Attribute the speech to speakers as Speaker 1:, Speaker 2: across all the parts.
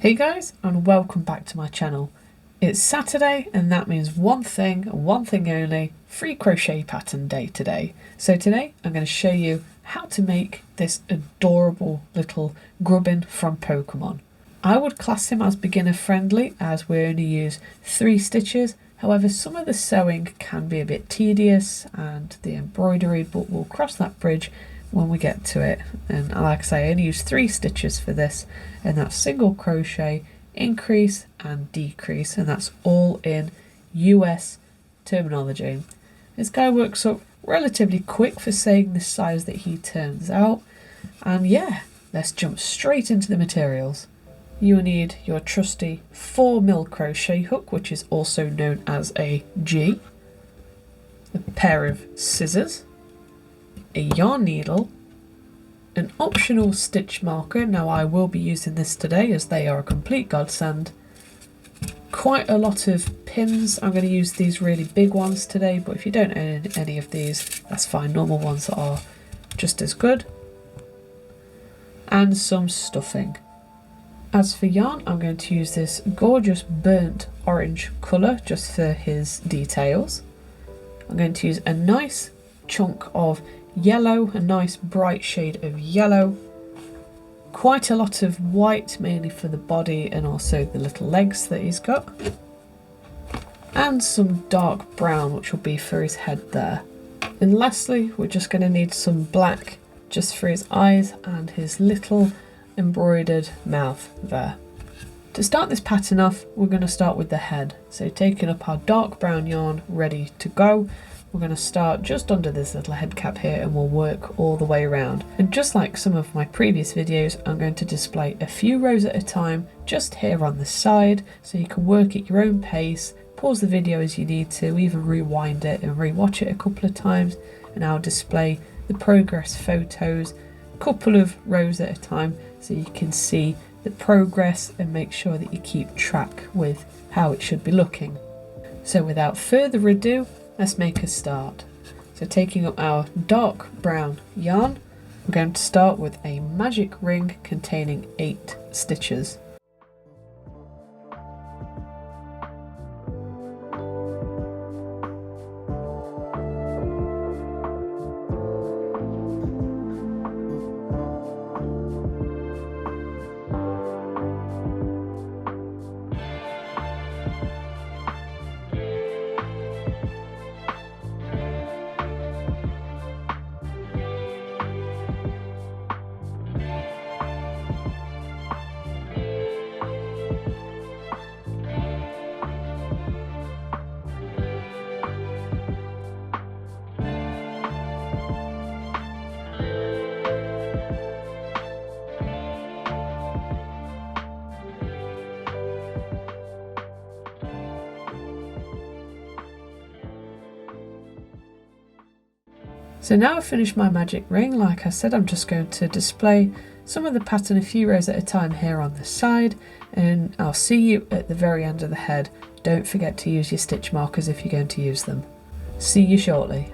Speaker 1: Hey guys, and welcome back to my channel. It's Saturday and that means one thing and one thing only, free crochet pattern day today. So today I'm going to show you how to make this adorable little Grubbin from Pokémon. I would class him as beginner friendly as we only use 3 stitches. However, some of the sewing can be a bit tedious and the embroidery, but we'll cross that bridge when we get to it. And like I say, I only use 3 stitches for this, and that's single crochet, increase and decrease, and that's all in US terminology. This guy works up relatively quick for saying the size that he turns out. And yeah, let's jump straight into the materials. You will need your trusty 4mm crochet hook, which is also known as a G, a pair of scissors, a yarn needle, an optional stitch marker. Now I will be using this today as they are a complete godsend. Quite a lot of pins. I'm going to use these really big ones today, but if you don't own any of these, that's fine. Normal ones are just as good. And some stuffing. As for yarn, I'm going to use this gorgeous burnt orange colour just for his details. I'm going to use a nice chunk of yellow, a nice bright shade of yellow, quite a lot of white, mainly for the body and also the little legs that he's got, and some dark brown, which will be for his head there. And lastly, we're just going to need some black just for his eyes and his little embroidered mouth there. To start this pattern off, we're going to start with the head. So taking up our dark brown yarn ready to go, we're going to start just under this little head cap here and we'll work all the way around. And just like some of my previous videos, I'm going to display a few rows at a time just here on the side, so you can work at your own pace, pause the video as you need to, even rewind it and rewatch it a couple of times, and I'll display the progress photos a couple of rows at a time so you can see the progress and make sure that you keep track with how it should be looking. So without further ado, let's make a start. So taking up our dark brown yarn, we're going to start with a magic ring containing 8 stitches. So now I've finished my magic ring. Like I said, I'm just going to display some of the pattern a few rows at a time here on the side, and I'll see you at the very end of the head. Don't forget to use your stitch markers if you're going to use them. See you shortly.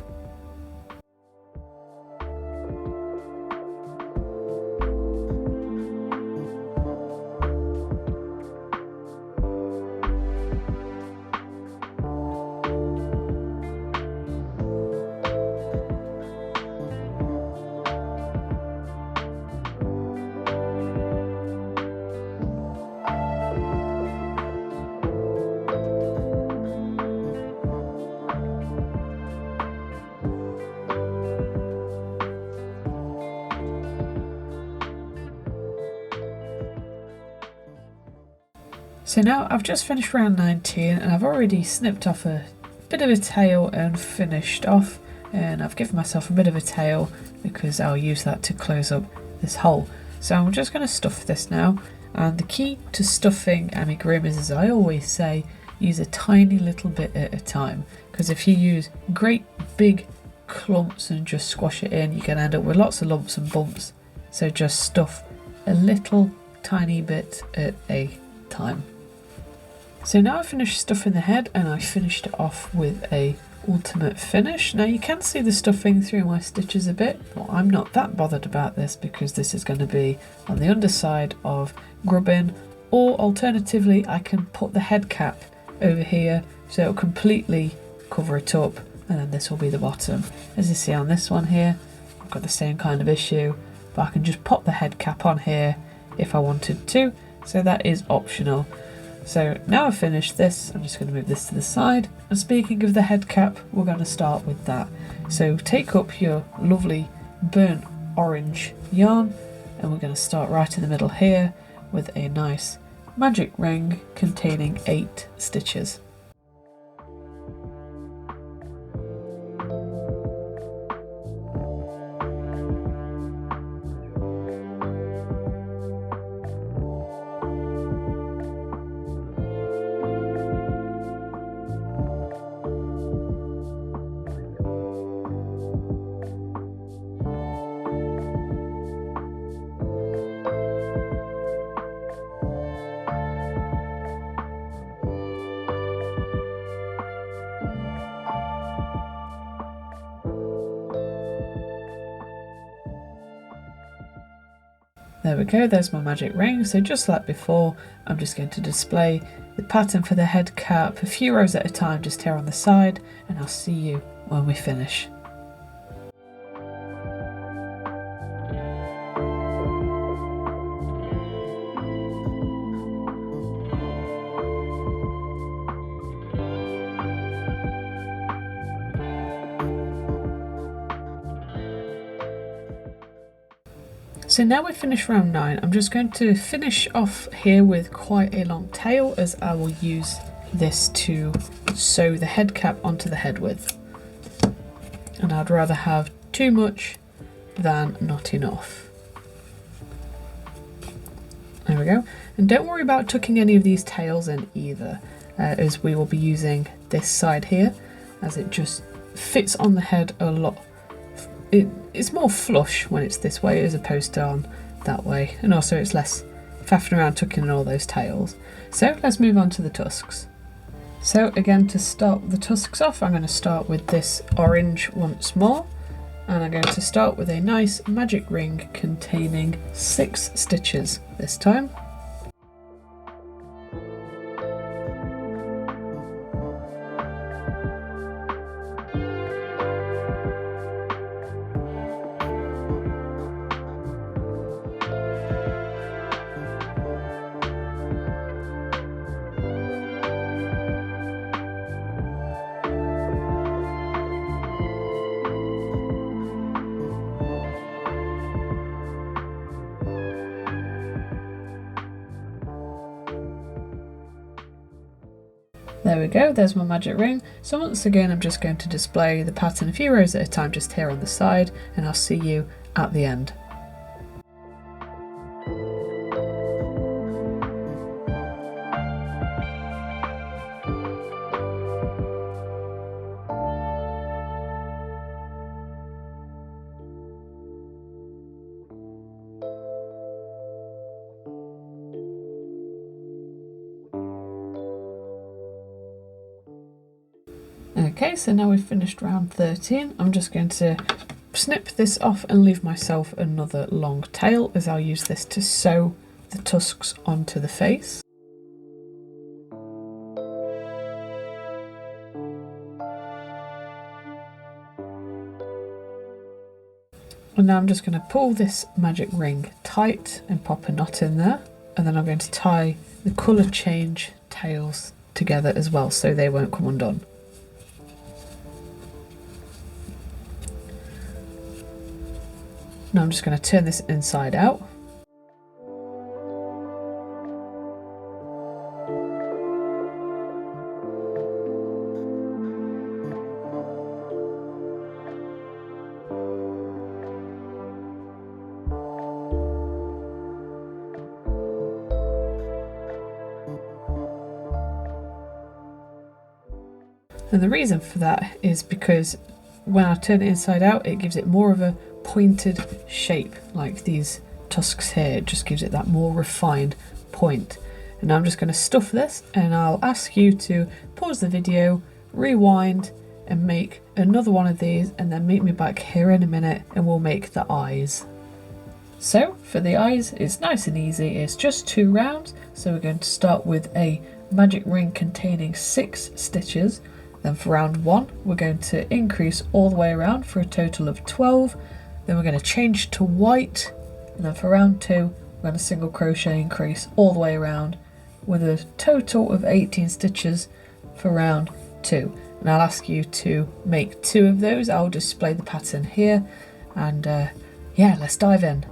Speaker 1: So now I've just finished round 19 and I've already snipped off a bit of a tail and finished off, and I've given myself a bit of a tail because I'll use that to close up this hole. So I'm just going to stuff this now, and the key to stuffing amigurumis, as I always say, use a tiny little bit at a time, because if you use great big clumps and just squash it in, you can end up with lots of lumps and bumps. So just stuff a little tiny bit at a time. So now I've finished stuffing the head and I finished it off with a ultimate finish. Now you can see the stuffing through my stitches a bit, but I'm not that bothered about this because this is going to be on the underside of Grubbin or alternatively I can put the head cap over here so it'll completely cover it up, and then this will be the bottom. As you see on this one here, I've got the same kind of issue, but I can just pop the head cap on here if I wanted to, so that is optional. So now I've finished this, I'm just going to move this to the side, and speaking of the head cap, we're going to start with that. So take up your lovely burnt orange yarn, and we're going to start right in the middle here with a nice magic ring containing 8 stitches. There we go, there's my magic ring. So just like before, I'm just going to display the pattern for the head cap a few rows at a time just here on the side, and I'll see you when we finish. So now we've finished round 9, I'm just going to finish off here with quite a long tail, as I will use this to sew the head cap onto the head with. And I'd rather have too much than not enough. There we go. And don't worry about tucking any of these tails in either, as we will be using this side here, as it just fits on the head a lot. It's more flush when it's this way as opposed to on that way, and also it's less faffing around tucking in all those tails. So let's move on to the tusks. So again, to start the tusks off, I'm going to start with this orange once more, and I'm going to start with a nice magic ring containing 6 stitches this time. There we go, there's my magic ring. So once again, I'm just going to display the pattern a few rows at a time just here on the side, and I'll see you at the end. Okay, so now we've finished round 13. I'm just going to snip this off and leave myself another long tail, as I'll use this to sew the tusks onto the face. And now I'm just going to pull this magic ring tight and pop a knot in there, and then I'm going to tie the colour change tails together as well so they won't come undone. Now I'm just going to turn this inside out. And the reason for that is because when I turn it inside out, it gives it more of a pointed shape, like these tusks here. It just gives it that more refined point. And I'm just going to stuff this, and I'll ask you to pause the video, rewind, and make another one of these, and then meet me back here in a minute and we'll make the eyes. So for the eyes, it's nice and easy. It's just 2 rounds. So we're going to start with a magic ring containing 6 stitches. Then for round 1, we're going to increase all the way around for a total of 12. Then we're going to change to white. And then for round 2, we're going to single crochet increase all the way around with a total of 18 stitches for round 2. And I'll ask you to make 2 of those. I'll display the pattern here. And yeah, let's dive in.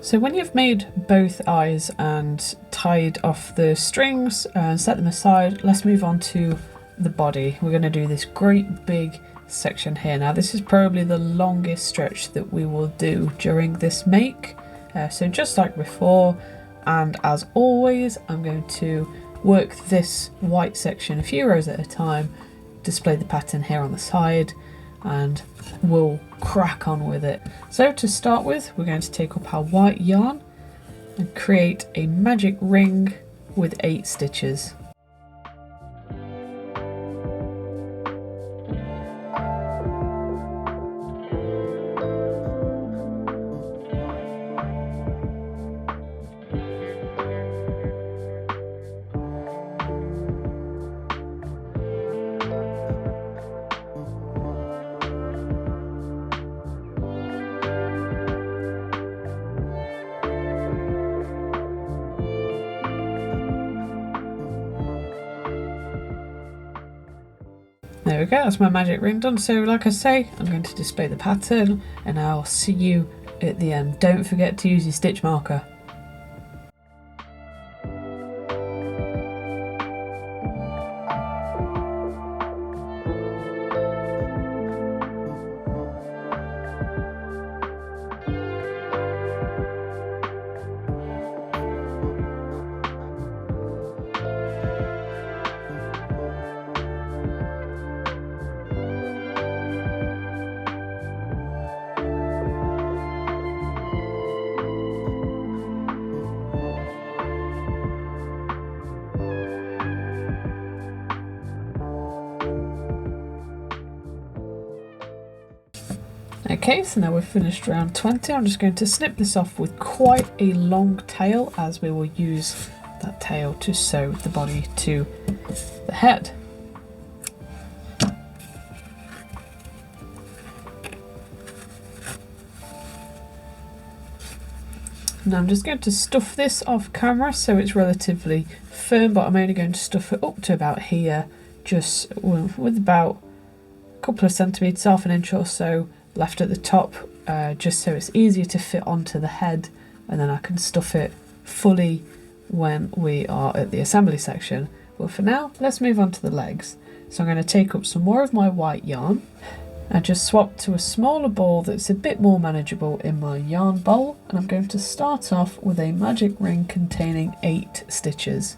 Speaker 1: So when you've made both eyes and tied off the strings and set them aside, let's move on to the body. We're going to do this great big section here. Now this is probably the longest stretch that we will do during this make. So just like before, and as always, I'm going to work this white section a few rows at a time, display the pattern here on the side, and we'll crack on with it. So to start with, we're going to take up our white yarn and create a magic ring with 8 stitches. we go, that's my magic ring done. So like I say, I'm going to display the pattern and I'll see you at the end. Don't forget to use your stitch marker. Okay, so now we've finished round 20. I'm just going to snip this off with quite a long tail, as we will use that tail to sew the body to the head. Now I'm just going to stuff this off camera so it's relatively firm, but I'm only going to stuff it up to about here, just with about a couple of centimetres, half an inch or so left at the top, just so it's easier to fit onto the head, and then I can stuff it fully when we are at the assembly section. But for now, let's move on to the legs. So I'm going to take up some more of my white yarn and just swap to a smaller ball that's a bit more manageable in my yarn bowl, and I'm going to start off with a magic ring containing 8 stitches.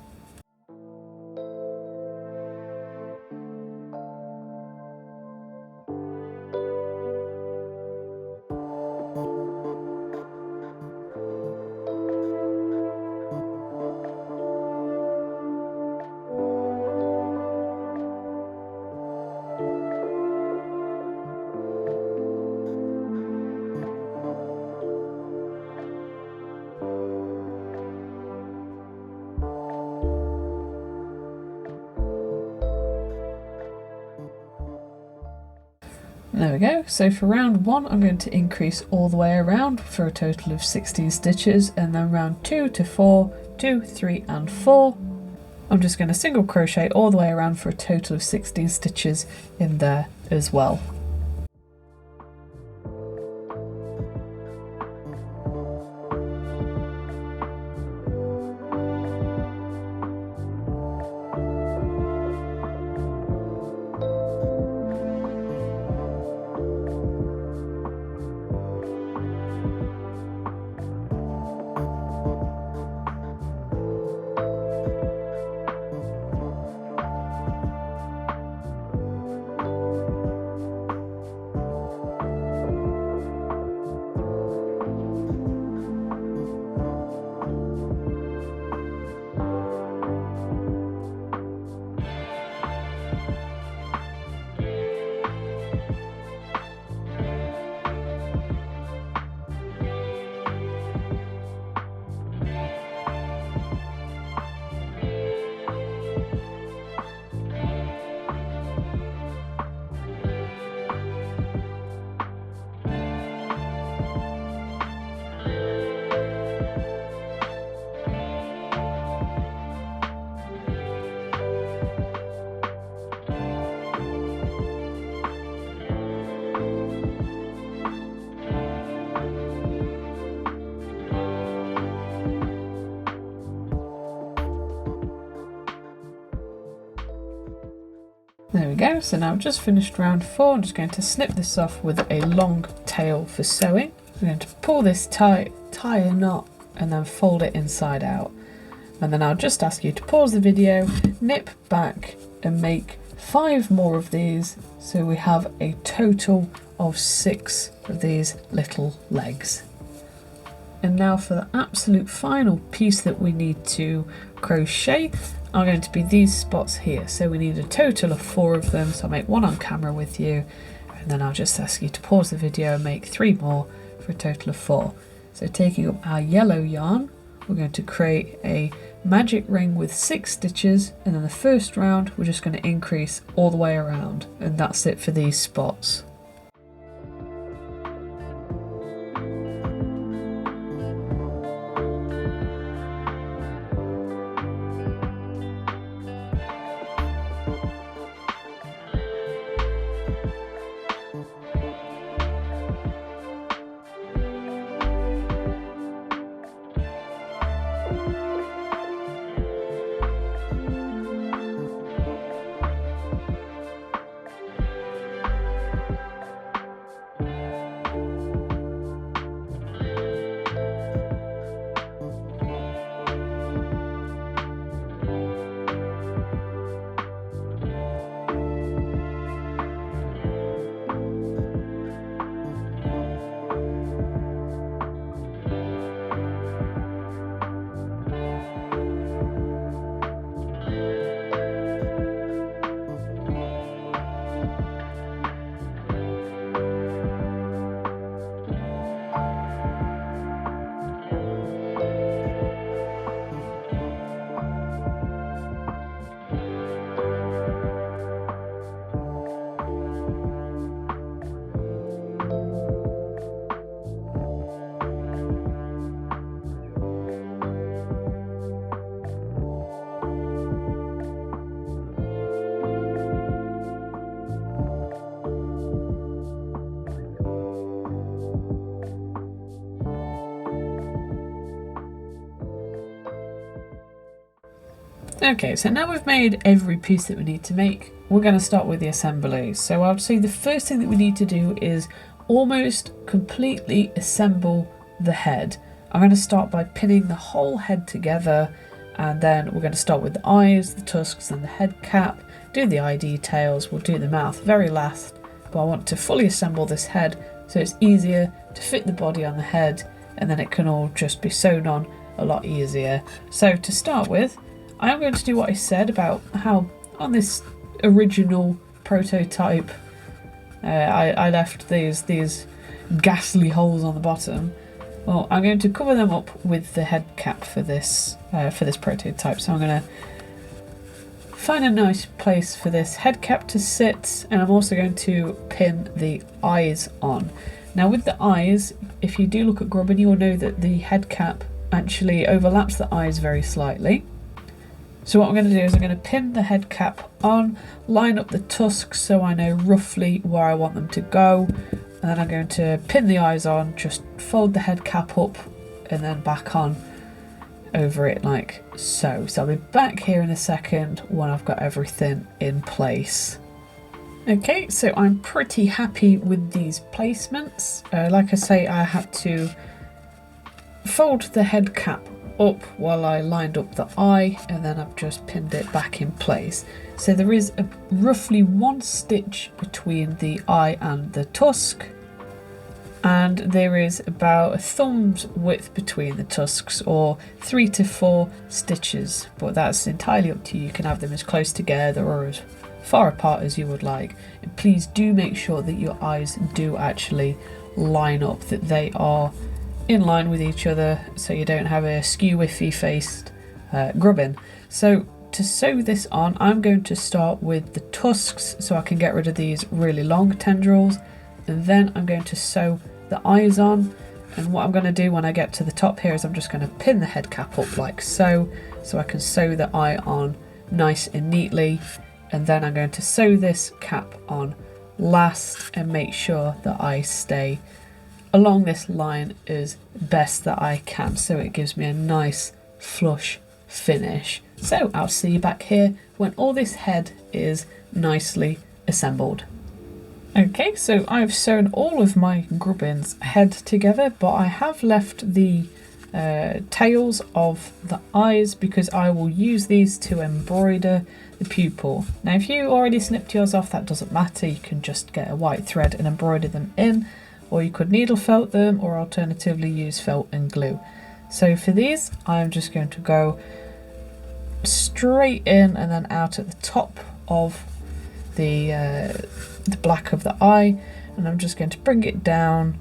Speaker 1: There we go. So for round 1, I'm going to increase all the way around for a total of 16 stitches, and then round 2 to 4, 2, 3 and 4, I'm just going to single crochet all the way around for a total of 16 stitches in there as well. There we go, so now I've just finished round 4. I'm just going to snip this off with a long tail for sewing. I'm going to pull this tie a knot and then fold it inside out. And then I'll just ask you to pause the video, nip back and make 5 more of these, so we have a total of 6 of these little legs. And now for the absolute final piece that we need to crochet are going to be these spots here. So we need a total of 4 of them, so I'll make 1 on camera with you, and then I'll just ask you to pause the video and make 3 more for a total of 4. So taking up our yellow yarn, we're going to create a magic ring with 6 stitches, and then the first round we're just going to increase all the way around, and that's it for these spots. Okay, so now we've made every piece that we need to make, we're going to start with the assembly. So I would say the first thing that we need to do is almost completely assemble the head. I'm going to start by pinning the whole head together, and then we're going to start with the eyes, the tusks and the head cap, do the eye details, we'll do the mouth very last, but I want to fully assemble this head so it's easier to fit the body on the head, and then it can all just be sewn on a lot easier. So to start with, I am going to do what I said about how on this original prototype I left these ghastly holes on the bottom. Well, I'm going to cover them up with the head cap for this prototype. So I'm going to find a nice place for this head cap to sit, and I'm also going to pin the eyes on. Now with the eyes, if you do look at Grubbin, you will know that the head cap actually overlaps the eyes very slightly. So what I'm going to do is I'm going to pin the head cap on, line up the tusks so I know roughly where I want them to go, and then I'm going to pin the eyes on, just fold the head cap up and then back on over it like so. So I'll be back here in a second when I've got everything in place. Okay, so I'm pretty happy with these placements. Like I say, I had to fold the head cap up while I lined up the eye, and then I've just pinned it back in place. So there is roughly 1 stitch between the eye and the tusk, and there is about a thumb's width between the tusks, or 3 to 4 stitches, but that's entirely up to you. You can have them as close together or as far apart as you would like, and please do make sure that your eyes do actually line up, that they are in line with each other, so you don't have a skew-whiffy faced Grubbin. So to sew this on, I'm going to start with the tusks so I can get rid of these really long tendrils, and then I'm going to sew the eyes on. And what I'm going to do when I get to the top here is I'm just going to pin the head cap up like so I can sew the eye on nice and neatly, and then I'm going to sew this cap on last and make sure that I stay along this line as best that I can, so it gives me a nice flush finish. So I'll see you back here when all this head is nicely assembled. Okay, so I've sewn all of my Grubbin's head together, but I have left the tails of the eyes because I will use these to embroider the pupil. Now if you already snipped yours off, that doesn't matter, you can just get a white thread and embroider them in, or you could needle felt them, or alternatively use felt and glue. So for these, I'm just going to go straight in and then out at the top of the black of the eye, and I'm just going to bring it down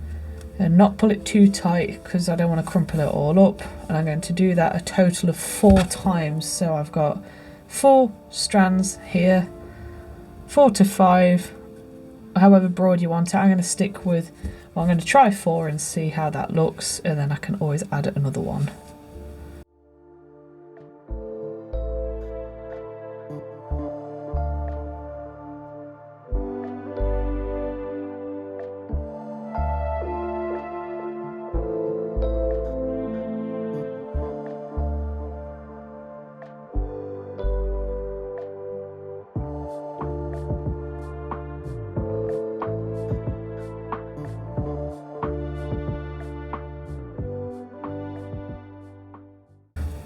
Speaker 1: and not pull it too tight because I don't want to crumple it all up, and I'm going to do that a total of 4 times. So I've got 4 strands here, 4 to 5, however broad you want it. I'm going to stick with, well, I'm going to try 4 and see how that looks, and then I can always add another one.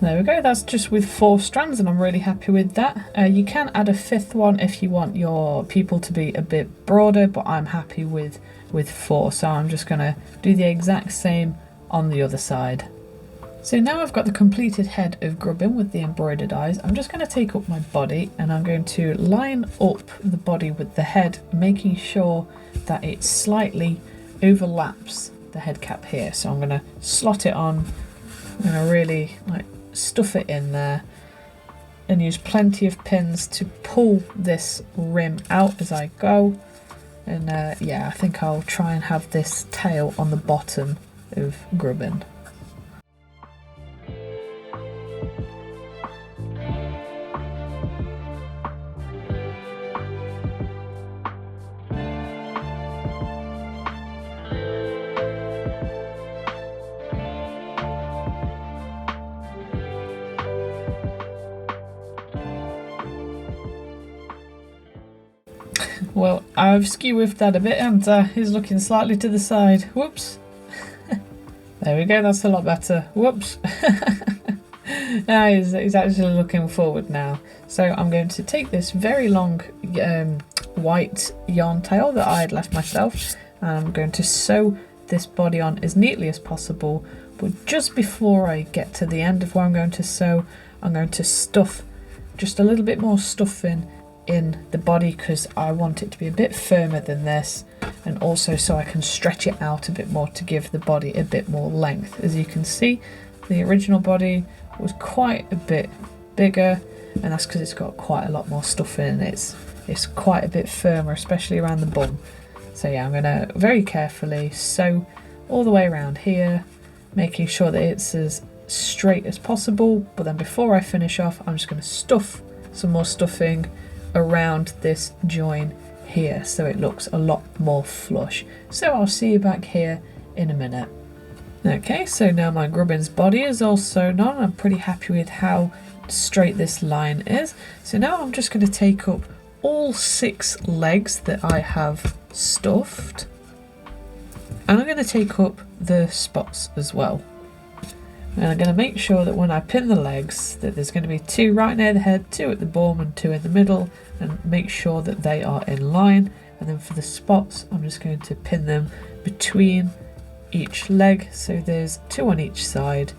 Speaker 1: There we go, that's just with 4 strands and I'm really happy with that. You can add a 5th one if you want your pupil to be a bit broader, but I'm happy with 4, so I'm just going to do the exact same on the other side. So now I've got the completed head of Grubbin with the embroidered eyes. I'm just going to take up my body and I'm going to line up the body with the head, making sure that it slightly overlaps the head cap here. So I'm going to slot it on, I'm going to really stuff it in there and use plenty of pins to pull this rim out as I go. And yeah, I think I'll try and have this tail on the bottom of Grubbin. Well, I've skew-whiffed that a bit, and he's looking slightly to the side. Whoops. There we go, that's a lot better. Whoops. He's actually looking forward now. So I'm going to take this very long white yarn tail that I had left myself, and I'm going to sew this body on as neatly as possible. But just before I get to the end of where I'm going to sew, I'm going to stuff just a little bit more stuffing in the body, because I want it to be a bit firmer than this, and also so I can stretch it out a bit more to give the body a bit more length. As you can see, the original body was quite a bit bigger, and that's because it's got quite a lot more stuff in it. It's quite a bit firmer, especially around the bum. So yeah, I'm going to very carefully sew all the way around here, making sure that it's as straight as possible. But then before I finish off, I'm just going to stuff some more stuffing around this join here, so it looks a lot more flush. So I'll see you back here in a minute. Okay, so now my Grubbin's body is all sewn on. I'm pretty happy with how straight this line is. So now I'm just going to take up all 6 legs that I have stuffed, and I'm going to take up the spots as well. And I'm going to make sure that when I pin the legs, that there's going to be 2 right near the head, 2 at the bum and 2 in the middle, and make sure that they are in line. And then for the spots, I'm just going to pin them between each leg, so there's 2 on each side,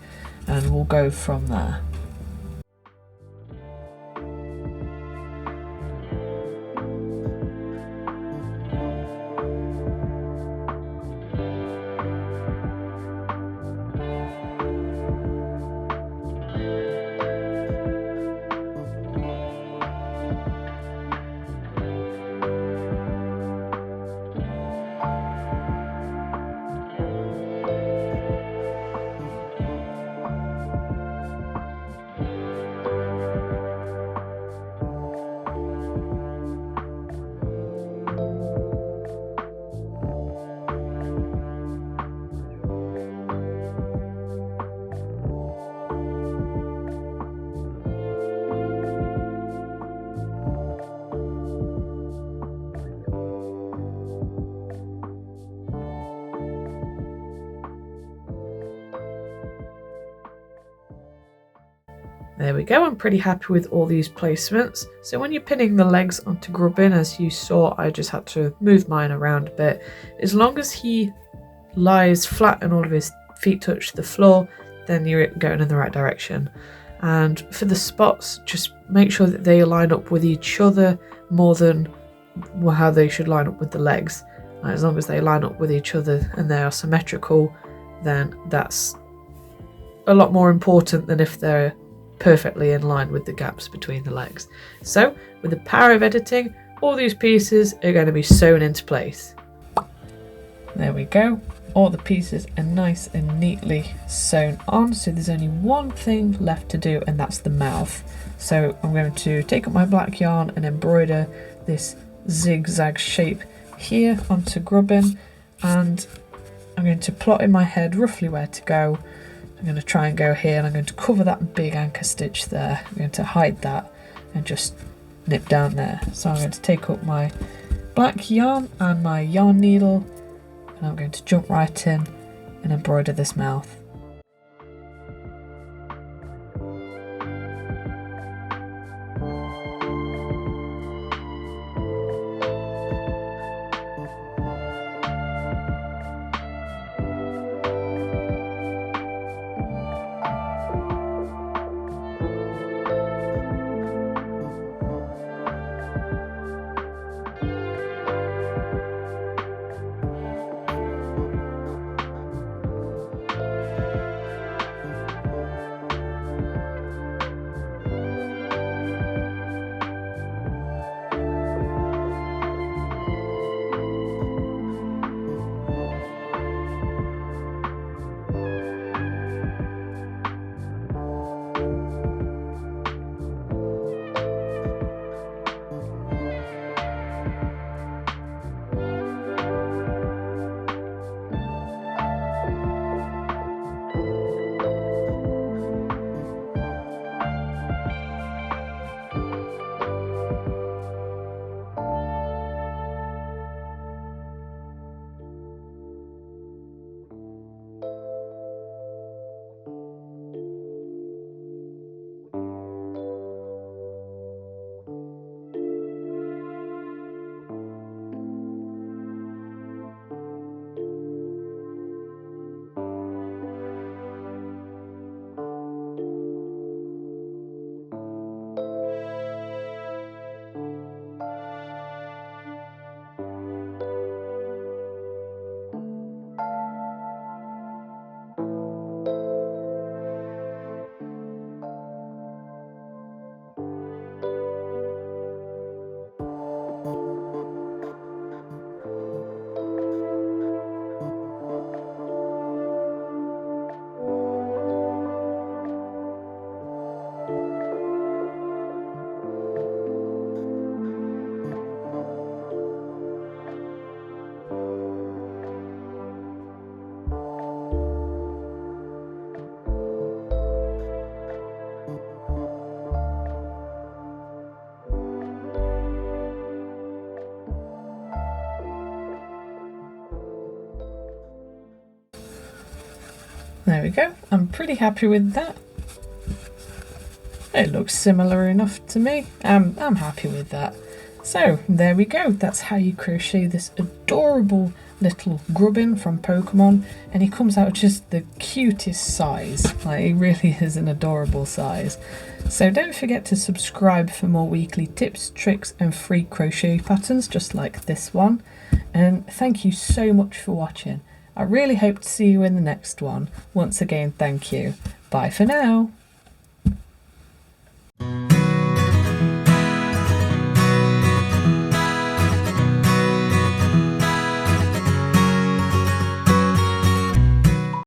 Speaker 1: and we'll go from there. There we go, I'm pretty happy with all these placements. So when you're pinning the legs onto Grubbin, as you saw, I just had to move mine around a bit. As long as he lies flat and all of his feet touch the floor, then you're going in the right direction. And for the spots, just make sure that they line up with each other more than how they should line up with the legs. As long as they line up with each other and they are symmetrical, then that's a lot more important than if they're perfectly in line with the gaps between the legs. So with the power of editing, all these pieces are going to be sewn into place. There we go, all the pieces are nice and neatly sewn on, so there's only one thing left to do, and that's the mouth. So I'm going to take up my black yarn and embroider this zigzag shape here onto Grubbin, and I'm going to plot in my head roughly where to go. I'm going to try and go here, and I'm going to cover that big anchor stitch there. I'm going to hide that and just nip down there. So I'm going to take up my black yarn and my yarn needle, and I'm going to jump right in and embroider this mouth. There we go. I'm pretty happy with that. It looks similar enough to me. I'm happy with that. So there we go. That's how you crochet this adorable little Grubbin from Pokemon, and he comes out just the cutest size. Like, he really is an adorable size. So don't forget to subscribe for more weekly tips, tricks and free crochet patterns just like this one. And thank you so much for watching. I really hope to see you in the next one. Once again, thank you. Bye for now.